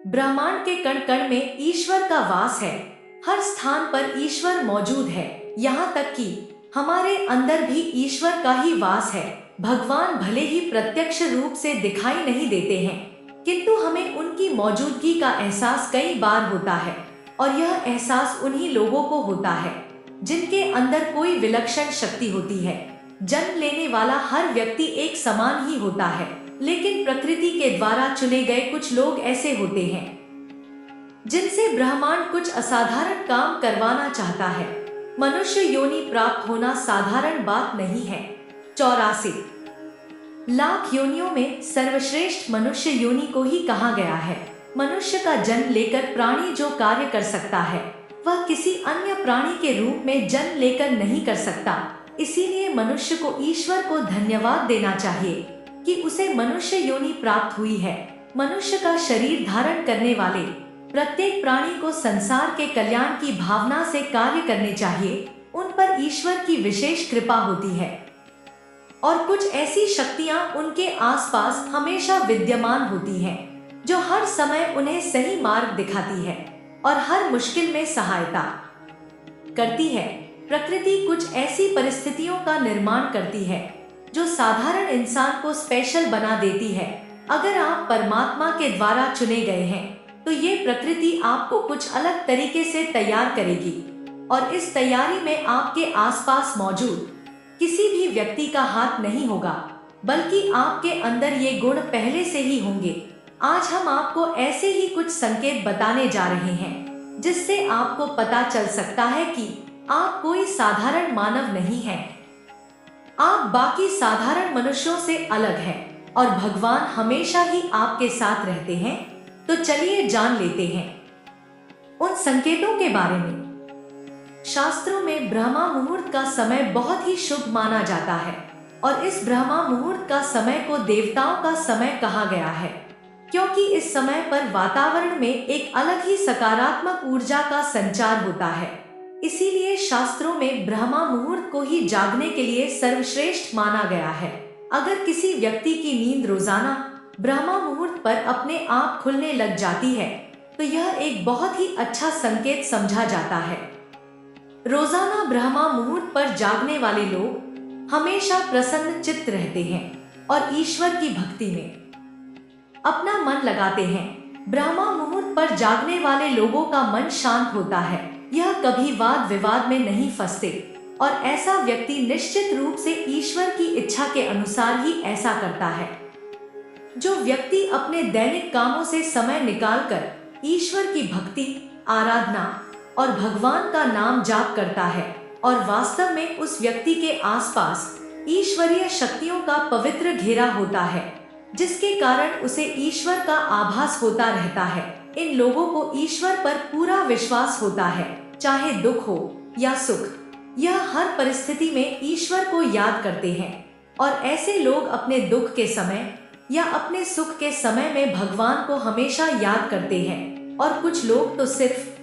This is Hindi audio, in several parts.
ब्रह्मांड के कण कण में ईश्वर का वास है। हर स्थान पर ईश्वर मौजूद है। यहाँ तक कि हमारे अंदर भी ईश्वर का ही वास है। भगवान भले ही प्रत्यक्ष रूप से दिखाई नहीं देते हैं, किंतु हमें उनकी मौजूदगी का एहसास कई बार होता है। और यह एहसास उन्हीं लोगों को होता है जिनके अंदर कोई विलक्षण शक्ति होती है। जन्म लेने वाला हर व्यक्ति एक समान ही होता है, लेकिन प्रकृति के द्वारा चुने गए कुछ लोग ऐसे होते हैं जिनसे ब्रह्मांड कुछ असाधारण काम करवाना चाहता है। मनुष्य योनि प्राप्त होना साधारण बात नहीं है। 84 लाख योनियों में सर्वश्रेष्ठ मनुष्य योनि को ही कहा गया है। मनुष्य का जन्म लेकर प्राणी जो कार्य कर सकता है, वह किसी अन्य प्राणी के रूप में जन्म लेकर नहीं कर सकता। इसीलिए मनुष्य को ईश्वर को धन्यवाद देना चाहिए कि उसे मनुष्य योनि प्राप्त हुई है। मनुष्य का शरीर धारण करने वाले प्रत्येक प्राणी को संसार के कल्याण की भावना से कार्य करने चाहिए। उन पर ईश्वर की विशेष कृपा होती है और कुछ ऐसी शक्तियां उनके आसपास हमेशा विद्यमान होती हैं, जो हर समय उन्हें सही मार्ग दिखाती है और हर मुश्किल में सहायता करती है। प्रकृति कुछ ऐसी परिस्थितियों का निर्माण करती है जो साधारण इंसान को स्पेशल बना देती है। अगर आप परमात्मा के द्वारा चुने गए हैं, तो ये प्रकृति आपको कुछ अलग तरीके से तैयार करेगी और इस तैयारी में आपके आसपास मौजूद किसी भी व्यक्ति का हाथ नहीं होगा, बल्कि आपके अंदर ये गुण पहले से ही होंगे। आज हम आपको ऐसे ही कुछ संकेत बताने जा रहे हैं, जिससे आपको पता चल सकता है कि आप कोई साधारण मानव नहीं हैं। आप बाकी साधारण मनुष्यों से अलग हैं और भगवान हमेशा ही आपके साथ रहते हैं। तो चलिए जान लेते हैं उन संकेतों के बारे में। शास्त्रों में ब्रह्मा मुहूर्त का समय बहुत ही शुभ माना जाता है और इस ब्रह्मा मुहूर्त का समय को देवताओं का समय कहा गया है, क्योंकि इस समय पर वातावरण में एक अलग ही सकारात्मक ऊर्जा का संचार होता है। इसीलिए शास्त्रों में ब्रह्मा मुहूर्त को ही जागने के लिए सर्वश्रेष्ठ माना गया है। अगर किसी व्यक्ति की नींद रोजाना ब्रह्मा मुहूर्त पर अपने आप खुलने लग जाती है, तो यह एक बहुत ही अच्छा संकेत समझा जाता है। रोजाना ब्रह्मा मुहूर्त पर जागने वाले लोग हमेशा प्रसन्न चित्त रहते हैं और ईश्वर की भक्ति में अपना मन लगाते हैं। ब्रह्मा मुहूर्त पर जागने वाले लोगों का मन शांत होता है। यह कभी वाद विवाद में नहीं फंसते और ऐसा व्यक्ति निश्चित रूप से ईश्वर की इच्छा के अनुसार ही ऐसा करता है। जो व्यक्ति अपने दैनिक कामों से समय निकालकर ईश्वर की भक्ति, आराधना और भगवान का नाम जाप करता है और वास्तव में उस व्यक्ति के आसपास ईश्वरीय शक्तियों का पवित्र घेरा होता है, जिसके कारण उसे ईश्वर का आभास होता रहता है। इन लोगों को ईश्वर पर पूरा विश्वास होता है, चाहे दुख हो या सुख। यह हर परिस्थिति में ईश्वर को याद करते हैं और ऐसे लोग अपने दुख के समय या अपने सुख के समय में भगवान को हमेशा याद करते हैं और कुछ लोग तो सिर्फ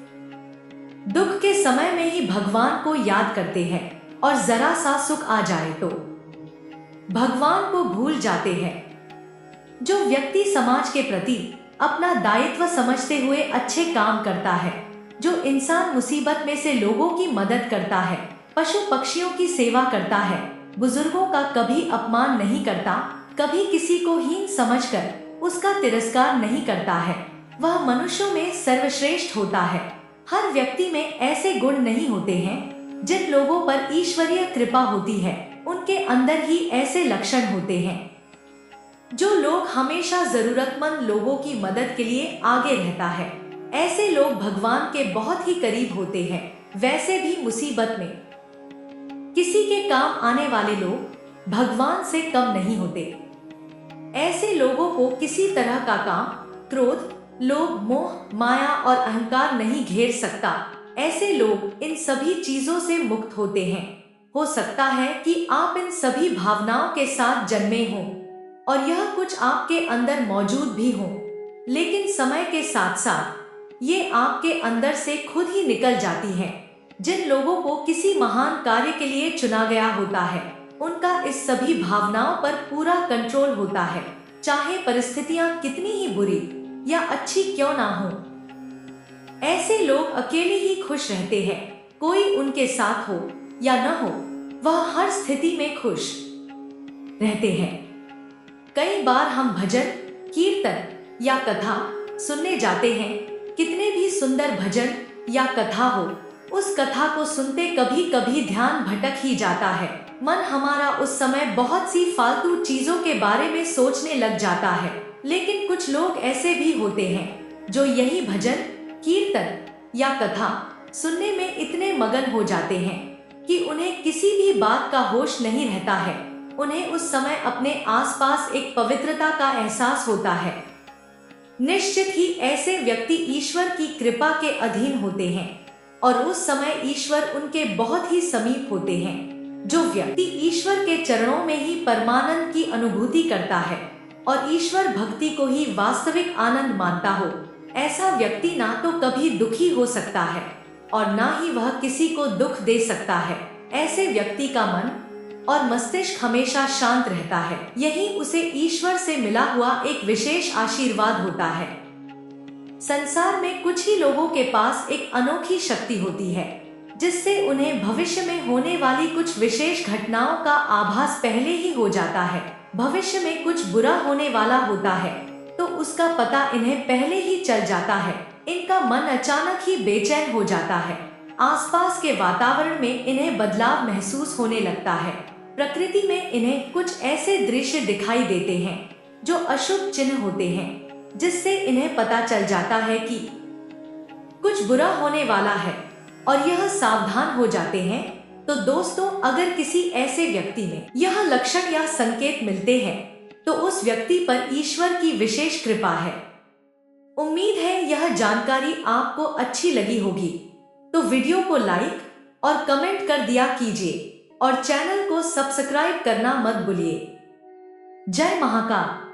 दुख के समय में ही भगवान को याद करते हैं और जरा सा सुख आ जाए तो भगवान को भूल जाते हैं। जो व्यक्ति समाज के प्रति अपना दायित्व समझते हुए अच्छे काम करता है, जो इंसान मुसीबत में से लोगों की मदद करता है, पशु पक्षियों की सेवा करता है, बुजुर्गों का कभी अपमान नहीं करता, कभी किसी को हीन समझकर उसका तिरस्कार नहीं करता है, वह मनुष्यों में सर्वश्रेष्ठ होता है। हर व्यक्ति में ऐसे गुण नहीं होते हैं। जिन लोगों पर ईश्वरीय कृपा होती है, उनके अंदर ही ऐसे लक्षण होते हैं। जो लोग हमेशा जरूरतमंद लोगों की मदद के लिए आगे रहता है, ऐसे लोग भगवान के बहुत ही करीब होते हैं। वैसे भी मुसीबत में किसी के काम आने वाले लोग भगवान से कम नहीं होते। ऐसे लोगों को किसी तरह का काम, क्रोध, लोभ, मोह, माया और अहंकार नहीं घेर सकता। ऐसे लोग इन सभी चीजों से मुक्त होते हैं। हो सकता है कि आप इन सभी भावनाओं के साथ जन्मे हों और यह कुछ आपके अंदर मौजूद भी हो, लेकिन समय के साथ साथ ये आपके अंदर से खुद ही निकल जाती है। जिन लोगों को किसी महान कार्य के लिए चुना गया होता है, उनका इस सभी भावनाओं पर पूरा कंट्रोल होता है, चाहे परिस्थितियां कितनी ही बुरी या अच्छी क्यों ना हो। ऐसे लोग अकेले ही खुश रहते हैं, कोई उनके साथ हो या न हो, वह हर स्थिति में खुश रहते हैं। कई बार हम भजन, कीर्तन या कथा सुनने जाते हैं। कितने भी सुंदर भजन या कथा हो, उस कथा को सुनते कभी कभी ध्यान भटक ही जाता है। मन हमारा उस समय बहुत सी फालतू चीजों के बारे में सोचने लग जाता है। लेकिन कुछ लोग ऐसे भी होते हैं जो यही भजन, कीर्तन या कथा सुनने में इतने मगन हो जाते हैं कि उन्हें किसी भी बात का होश नहीं रहता है। उन्हें उस समय अपने आसपास एक पवित्रता का एहसास होता है। निश्चित ही ऐसे व्यक्ति ईश्वर की कृपा के अधीन होते हैं और उस समय ईश्वर उनके बहुत ही समीप होते हैं। जो व्यक्ति ईश्वर के चरणों में ही परमानंद की अनुभूति करता है और ईश्वर भक्ति को ही वास्तविक आनंद मानता हो, ऐसा व्यक्ति ना तो कभी दुखी हो सकता है और ना ही वह किसी को दुख दे सकता है। ऐसे व्यक्ति का मन और मस्तिष्क हमेशा शांत रहता है। यही उसे ईश्वर से मिला हुआ एक विशेष आशीर्वाद होता है। संसार में कुछ ही लोगों के पास एक अनोखी शक्ति होती है जिससे उन्हें भविष्य में होने वाली कुछ विशेष घटनाओं का आभास पहले ही हो जाता है। भविष्य में कुछ बुरा होने वाला होता है तो उसका पता इन्हें पहले ही चल जाता है। इनका मन अचानक ही बेचैन हो जाता है। आसपास के वातावरण में इन्हें बदलाव महसूस होने लगता है। प्रकृति में इन्हें कुछ ऐसे दृश्य दिखाई देते हैं जो अशुभ चिन्ह होते हैं, जिससे इन्हें पता चल जाता है कि कुछ बुरा होने वाला है और यह सावधान हो जाते हैं। तो दोस्तों, अगर किसी ऐसे व्यक्ति में यह लक्षण या संकेत मिलते हैं तो उस व्यक्ति पर ईश्वर की विशेष कृपा है। उम्मीद है यह जानकारी आपको अच्छी लगी होगी, तो वीडियो को लाइक और कमेंट कर दिया कीजिए और चैनल को सब्सक्राइब करना मत भूलिए। जय महाकाल।